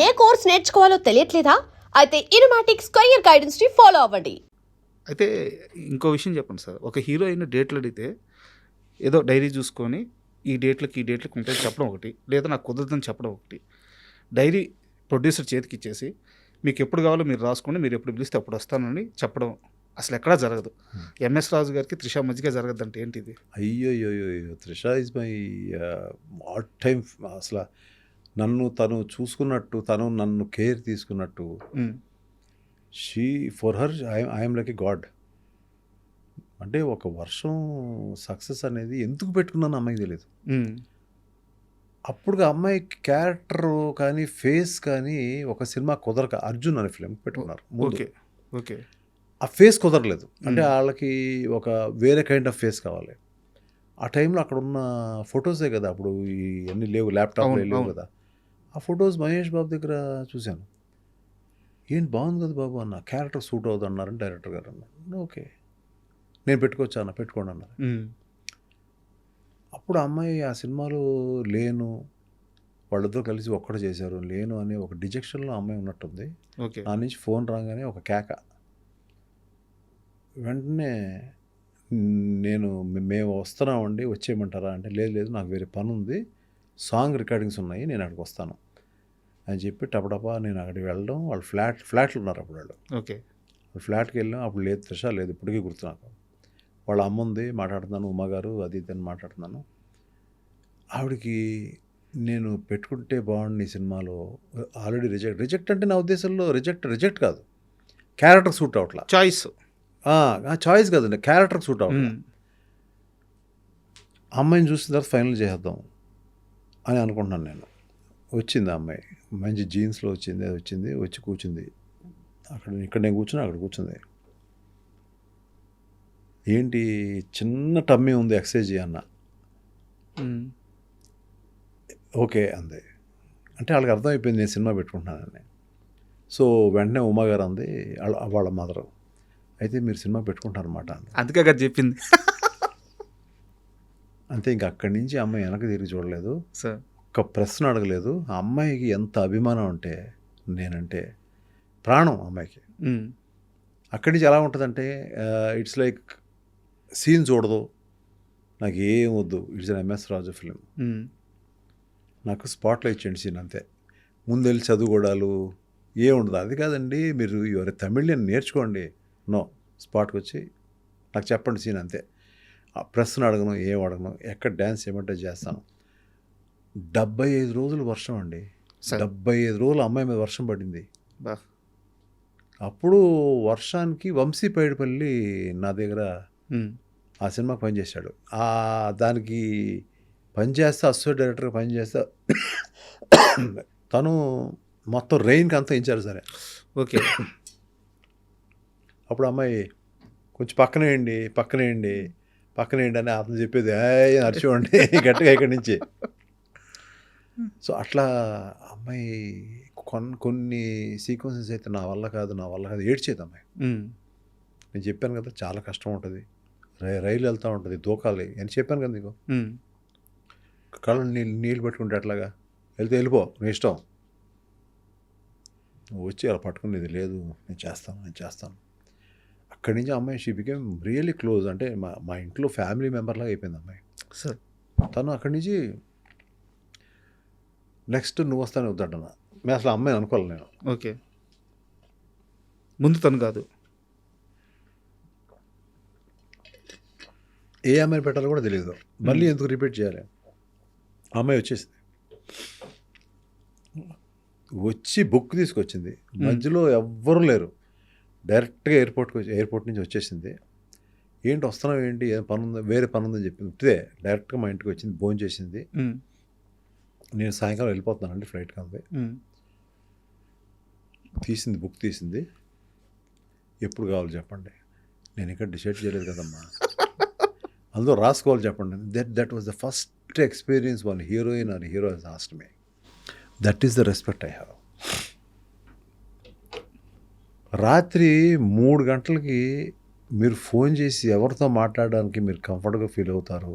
ఏ course నేర్చుకోవాలో తెలియట్లేదా? అయితే ఇనుమాటిక్ square guidance ని follow అవ్వండి. అయితే ఇంకో విషయం చెప్పండి సార్. ఒక హీరోయిన్ డేట్లు అడిగితే ఏదో డైరీ చూసుకొని ఈ డేట్లకి ఉంటాయి చెప్పడం ఒకటి, లేదా నాకు కుదరదని చెప్పడం ఒకటి. డైరీ ప్రొడ్యూసర్ చేతికి ఇచ్చేసి మీకు ఎప్పుడు కావాలో మీరు రాసుకోండి, మీరు ఎప్పుడు పిలిస్తే అప్పుడు వస్తానని చెప్పడం అసలు ఎక్కడా జరగదు. ఎంఎస్ రాజు గారికి త్రిష మధ్యగా జరగద్దంటే ఏంటిది? అయ్యో Trisha is my all time. అసలు నన్ను తను చూసుకున్నట్టు, తను నన్ను కేర్ తీసుకున్నట్టు, she for her I'm like a God. అంటే ఒక వర్షం సక్సెస్ అనేది ఎందుకు పెట్టుకున్నాను అమ్మాయికి తెలియదు. అప్పుడు అమ్మాయి క్యారెక్టర్ కానీ ఫేస్ కానీ ఒక సినిమా కుదరక అర్జున్ అనే ఫిలిం పెట్టుకున్నారు. ఓకే ఓకే, ఆ ఫేస్ కుదరలేదు. అంటే వాళ్ళకి ఒక వేరే కైండ్ ఆఫ్ ఫేస్ కావాలి. ఆ టైంలో అక్కడ ఉన్న ఫొటోసే కదా, అప్పుడు ఇవన్నీ లేవు, ల్యాప్టాప్ లేవు కదా. ఆ ఫొటోస్ మహేష్ బాబు దగ్గర చూశాను. ఏంటి బాగుంది కదా బాబు అన్న, క్యారెక్టర్ సూట్ అవుతుంది అన్నారని డైరెక్టర్ గారు అన్నారు. ఓకే నేను పెట్టుకోవచ్చా అన్న, పెట్టుకోండి అన్నారు. అప్పుడు అమ్మాయి ఆ సినిమాలో లేను, వాళ్ళతో కలిసి ఒక్కడు చేశారు, లేను అనే ఒక డిజెక్షన్లో అమ్మాయి ఉన్నట్టుంది. నా నుంచి ఫోన్ రాగానే ఒక కేక. వెంటనే మేము వస్తున్నామండి, వచ్చేయమంటారా అంటే, లేదు నాకు వేరే పని ఉంది, సాంగ్ రికార్డింగ్స్ ఉన్నాయి, నేను అక్కడికి వస్తాను అని చెప్పి టపటపా నేను అక్కడికి వెళ్ళడం. వాళ్ళు ఫ్లాట్లు ఉన్నారు అప్పుడు వాళ్ళు. ఓకే, ఫ్లాట్కి వెళ్ళాం. అప్పుడు లేదు త్రిష లేదు, ఇప్పటికీ గుర్తు నాకు. వాళ్ళ అమ్మ ఉంది, మాట్లాడుతున్నాను, ఉమ్మగారు అది ఇది అని మాట్లాడుతున్నాను. ఆవిడకి నేను పెట్టుకుంటే బాగుండు ఈ సినిమాలో, ఆల్రెడీ రిజెక్ట్ అంటే నా ఉద్దేశంలో రిజెక్ట్ కాదు, క్యారెక్టర్ సూట్ అవట్లా. చాయిస్ కాదండి, క్యారెక్టర్ సూట్ అవట్లా. అమ్మాయిని చూసిన తర్వాత ఫైనల్ చేద్దాం అని అనుకుంటున్నాను నేను. వచ్చింది ఆ అమ్మాయి, మంచి జీన్స్లో వచ్చి కూర్చుంది ఇక్కడ నేను కూర్చున్నా, అక్కడ కూర్చుంది. ఏంటి చిన్న టమ్మీ ఉంది, ఎక్సర్సైజ్ అన్న. ఓకే అంది. అంటే వాళ్ళకి అర్థమైపోయింది నేను సినిమా పెట్టుకుంటున్నానని. సో వెంటనే ఉమాగారు అంది, వాళ్ళ మదరు, అయితే మీరు సినిమా పెట్టుకుంటారన్నమాట అంది. అందుకే కదా చెప్పింది. అంతే, ఇంక అక్కడి నుంచి అమ్మాయి వెనక్కి తిరిగి చూడలేదు, సార్ ఒక్క ప్రశ్న అడగలేదు. ఆ అమ్మాయికి ఎంత అభిమానం అంటే, నేనంటే ప్రాణం అమ్మాయికి. అక్కడి నుంచి ఎలా ఉంటుందంటే, ఇట్స్ లైక్ సీన్ చూడదు, నాకు ఏం వద్దు, it's an MS Raju film, నాకు స్పాట్లో ఇచ్చేయండి సీన్ అంతే, ముందెళ్ళి చదువుకోవడాలు ఏముండదు. అది కాదండి, మీరు ఎవరి తమిళ్ని నేర్చుకోండి, నో, స్పాట్కి వచ్చి నాకు చెప్పండి సీన్ అంతే. ఆ ప్రశ్న అడగను, ఏం అడగను, ఎక్కడ డ్యాన్స్ చేయమంటే చేస్తాను. 75 రోజులు వర్షం అండి, 75 రోజులు అమ్మాయి మీద వర్షం పడింది. అప్పుడు వర్షానికి వంశీ పైడిపల్లి నా దగ్గర ఆ సినిమాకి పనిచేశాడు. దానికి పనిచేస్తే అసోసియేట్ డైరెక్టర్గా పనిచేస్తే తను మొత్తం రెయిన్కి అంతా ఇన్ఛార్జ్ సరే. ఓకే, అప్పుడు అమ్మాయి కొంచెం పక్కనేయండి అని అతను చెప్పేది, నడిచివ్వండి గట్టిగా ఇక్కడి నుంచి. సో అట్లా అమ్మాయి కొన్ని సీక్వెన్సెస్ అయితే నా వల్ల కాదు ఏడ్చేది అమ్మాయి. నేను చెప్పాను కదా చాలా కష్టం ఉంటుంది, రైలు వెళ్తూ ఉంటుంది, దూకాలి అని చెప్పాను కదా నీకు. కళ్ళు నీళ్ళు పెట్టుకుంటే అట్లాగా వెళ్ళిపో, నీ ఇష్టం, నువ్వు వచ్చి అలా పట్టుకునేది లేదు, నేను చేస్తాను. అక్కడి నుంచి అమ్మాయి షీ బికేమ్ రియల్లీ క్లోజ్. అంటే మా ఇంట్లో ఫ్యామిలీ మెంబర్లాగా అయిపోయింది అమ్మాయి. సార్ తను అక్కడి నుంచి నెక్స్ట్ నువ్వు వస్తానే వద్దంటున్నా. మేము అసలు అమ్మాయిని అనుకోవాలి నేను. ఓకే, ముందు తను కాదు, ఏ అమ్మాయిని పెట్టాలో కూడా తెలియదు, మళ్ళీ ఎందుకు రిపీట్ చేయాలి. అమ్మాయి వచ్చేసింది, వచ్చి బుక్ తీసుకొచ్చింది, మధ్యలో ఎవ్వరూ లేరు, డైరెక్ట్గా ఎయిర్పోర్ట్ నుంచి వచ్చేసింది. ఏంటి వస్తున్నావు ఏంటి, ఏం పని ఉందా, వేరే పని ఉందని చెప్పింది. ఇదే డైరెక్ట్గా మా ఇంటికి వచ్చింది, భోజనం చేసింది. నేను సాయంకాలం వెళ్ళిపోతున్నానండి ఫ్లైట్కి అంది. బుక్ తీసింది, ఎప్పుడు కావాలి చెప్పండి, నేను ఇక్కడ డిసైడ్ చేయలేదు కదమ్మా, అందులో రాసుకోవాలి చెప్పండి. That was the first experience one heroine or hero has asked me. That is the respect I have. రాత్రి 3 గంటలకి మీరు ఫోన్ చేసి ఎవరితో మాట్లాడడానికి మీరు కంఫర్ట్గా ఫీల్ అవుతారు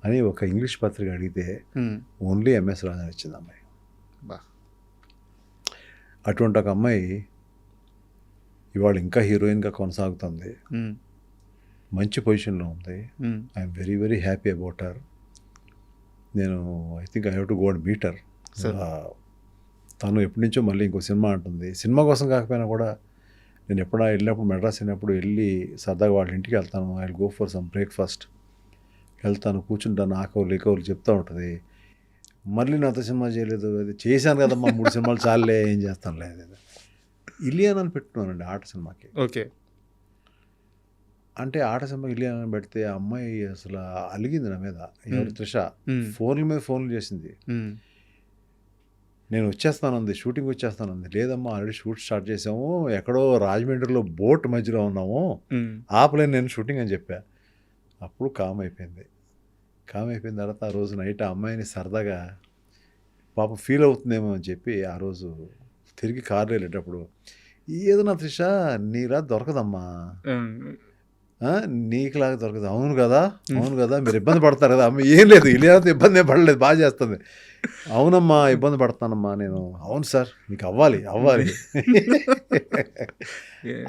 అని ఒక ఇంగ్లీష్ పత్రిక అడిగితే ఓన్లీ ఎంఎస్ రాజు వచ్చింది అమ్మాయి. అటువంటి ఒక అమ్మాయి ఇవాళ ఇంకా హీరోయిన్గా కొనసాగుతుంది, మంచి పొజిషన్లో ఉంది. I'm very very happy about her. నేను I think I have to go and meet her. తను ఎప్పటి నుంచో మళ్ళీ ఇంకో సినిమా అంటుంది. సినిమా కోసం కాకపోయినా కూడా నేను ఎప్పుడైనా వెళ్ళినప్పుడు, మెడ్రాస్ వెళ్ళినప్పుడు వెళ్ళి సరదాగా వాళ్ళ ఇంటికి వెళ్తాను. I will go for some breakfast. వెళ్తాను, కూర్చుంటాను, ఆకవులు లేకవులు చెప్తూ ఉంటుంది. మళ్ళీ నాతో సినిమా చేయలేదు, అది చేశాను కదమ్మా 3 సినిమాలు చాలే, ఏం చేస్తాను లేదు. ఇలియానా అని పెట్టుకున్నానండి ఆట సినిమాకి. ఓకే. అంటే ఆట సినిమా ఇలియానా అని పెడితే ఆ అమ్మాయి అసలు అలిగింది నా మీద. ఎవరు? త్రిష. ఫోన్ల మీద ఫోన్లు చేసింది. నేను వచ్చేస్తానంది, షూటింగ్ వచ్చేస్తానంది. లేదమ్మా ఆల్రెడీ షూట్ స్టార్ట్ చేసాము, ఎక్కడో రాజమండ్రిలో బోట్ మధ్యలో ఉన్నాము, ఆపలేను నేను షూటింగ్ అని చెప్పా. అప్పుడు కామ్ అయిపోయింది. కామ్ అయిపోయిన తర్వాత ఆ రోజు నైట్ ఆ అమ్మాయిని సరదాగా పాప ఫీల్ అవుతుందేమో అని చెప్పి ఆ రోజు తిరిగి కార్లో వెళ్ళేటప్పుడు, ఏదన్నా త్రిష నీలా దొరకదమ్మా, నీకులాగా దొరకదు. అవును కదా, అవును కదా, మీరు ఇబ్బంది పడతారు కదా అమ్మ. ఏం లేదు, ఇలియానాతో ఇబ్బంది ఏం పడలేదు, బాగా చేస్తుంది. అవునమ్మా ఇబ్బంది పడతానమ్మా నేను. అవును సార్ మీకు అవ్వాలి అవ్వాలి.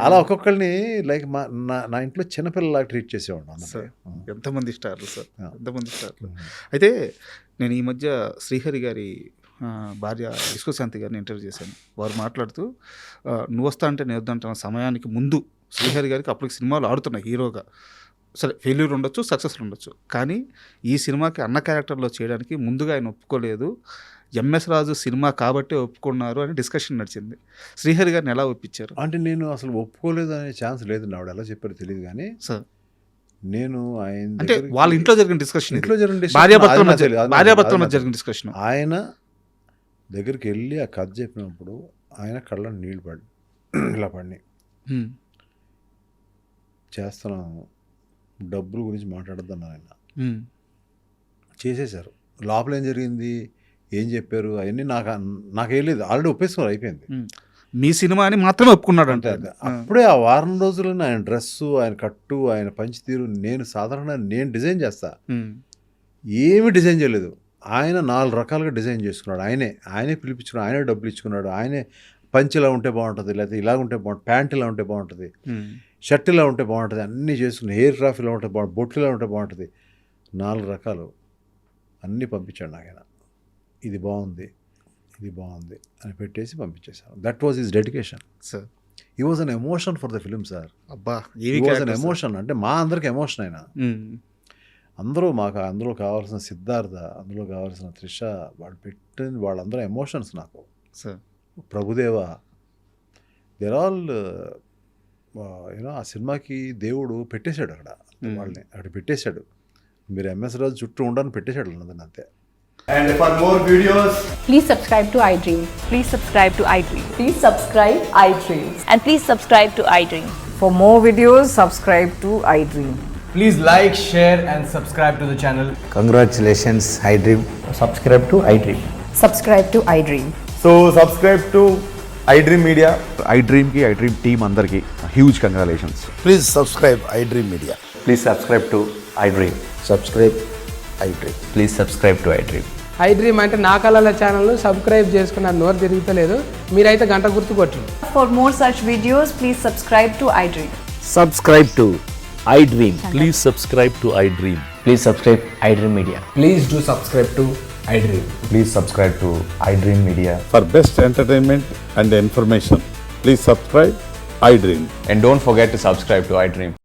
అలా ఒక్కొక్కరిని లైక్ నా ఇంట్లో చిన్నపిల్లలాగా ట్రీట్ చేసేవాడు. ఎంతమంది స్టార్లు సార్, ఎంతమంది స్టార్లు. అయితే నేను ఈ మధ్య శ్రీహరి గారి భార్య విశ్వశాంతి గారిని ఇంటర్వ్యూ చేశాను. వారు మాట్లాడుతూ నువ్వు వస్తా అంటే నేను వద్దంటున్న సమయానికి ముందు శ్రీహరి గారికి అప్పటికి సినిమాలు ఆడుతున్నాయి హీరోగా. సరే ఫెయిల్యూర్ ఉండొచ్చు, సక్సెస్ ఉండొచ్చు, కానీ ఈ సినిమాకి అన్న క్యారెక్టర్లో చేయడానికి ముందుగా ఆయన ఒప్పుకోలేదు. ఎంఎస్ రాజు సినిమా కాబట్టే ఒప్పుకున్నారు అని డిస్కషన్ నడిచింది. శ్రీహరి గారిని ఎలా ఒప్పించారు? అంటే నేను అసలు ఒప్పుకోలేదు అనే ఛాన్స్ లేదు. ఆవిడ ఎలా చెప్పారో తెలియదు కానీ సార్, నేను ఆయన అంటే వాళ్ళ ఇంట్లో జరిగిన డిస్కషన్, ఇంట్లో జరిగిన భార్యాభర్తల మధ్య జరిగిన డిస్కషన్. ఆయన దగ్గరికి వెళ్ళి ఆ కథ చెప్పినప్పుడు ఆయన కళ్ళ నీళ్ళు పడి ఇలా పడినాయి. చేస్తున్నాను, డబ్బుల గురించి మాట్లాడద్దన్నారు ఆయన. చేసేశారు. లోపల ఏం జరిగింది, ఏం చెప్పారు అవన్నీ నాకేం లేదు, ఆల్రెడీ ఒప్పేసుకున్నారు, అయిపోయింది. మీ సినిమా అని మాత్రమే ఒప్పుకున్నాడు అంటే అప్పుడే ఆ వారం రోజుల్లోనే ఆయన డ్రెస్సు, ఆయన కట్టు, ఆయన పంచితీరు నేను సాధారణంగా నేను డిజైన్ చేస్తా, ఏమీ డిజైన్ చేయలేదు. ఆయన 4 రకాలుగా డిజైన్ చేసుకున్నాడు. ఆయనే పిలిపించుకున్నాడు, ఆయనే డబ్బులు ఇచ్చుకున్నాడు. ఆయనే పంచ్ ఇలా ఉంటే బాగుంటుంది, లేకపోతే ఇలా ఉంటే బాగుంటుంది, ప్యాంట్ ఇలా ఉంటే బాగుంటుంది, షర్ట్ ఇలా ఉంటే బాగుంటుంది, అన్నీ చేసుకుని హెయిర్ క్రాఫ్ ఇలా ఉంటే బాగుంటుంది, బొట్లు ఇలా ఉంటే బాగుంటుంది, 4 రకాలు అన్నీ పంపించాడు నాకు ఆయన. ఇది బాగుంది, ఇది బాగుంది అని పెట్టేసి పంపించేశాను. That was his dedication sir. He was an emotion for the film sir. అబ్బా, హీ వాజ్ అన్ ఎమోషన్. అంటే మా అందరికి ఎమోషన్ ఆయన. అందరూ మాకు అందులో కావాల్సిన సిద్ధార్థ, అందులో కావాల్సిన త్రిష, వాళ్ళు పెట్టిన వాళ్ళందరూ ఎమోషన్స్ నాకు. Sir, Prabhudeva, there all you know. ఆ సినిమాకి దేవుడు పెట్టేశాడు అక్కడ, వాళ్ళని అక్కడ పెట్టేశాడు. మీరు ఎంఎస్ రాజు చుట్టూ ఉండని పెట్టేశాడు అన్నది అంతే. And for more videos, please subscribe to iDream. Please subscribe to iDream. Please subscribe iDream. And please subscribe to iDream. For more videos, subscribe to iDream. please like, share and subscribe to the channel. Congratulations, iDream. Subscribe to iDream. Subscribe to iDream. So subscribe to iDream Media. iDream ki iDream team andarki huge congratulations. Please subscribe iDream Media. Please subscribe to iDream. Subscribe iDream. Please subscribe to iDream. iDream అంటే నా కళల ఛానల్ను subscribe చేసుకున్న నోరు తిరుగుతలేదు, మీరైతే గంట గుర్తు కొట్టండి. For more such videos, please subscribe to iDream. Subscribe to iDream. Please subscribe to iDream. Please subscribe iDream Media. Please do subscribe to iDream. Please subscribe to iDream Media. For best entertainment and information, please subscribe iDream. And don't forget to subscribe to iDream.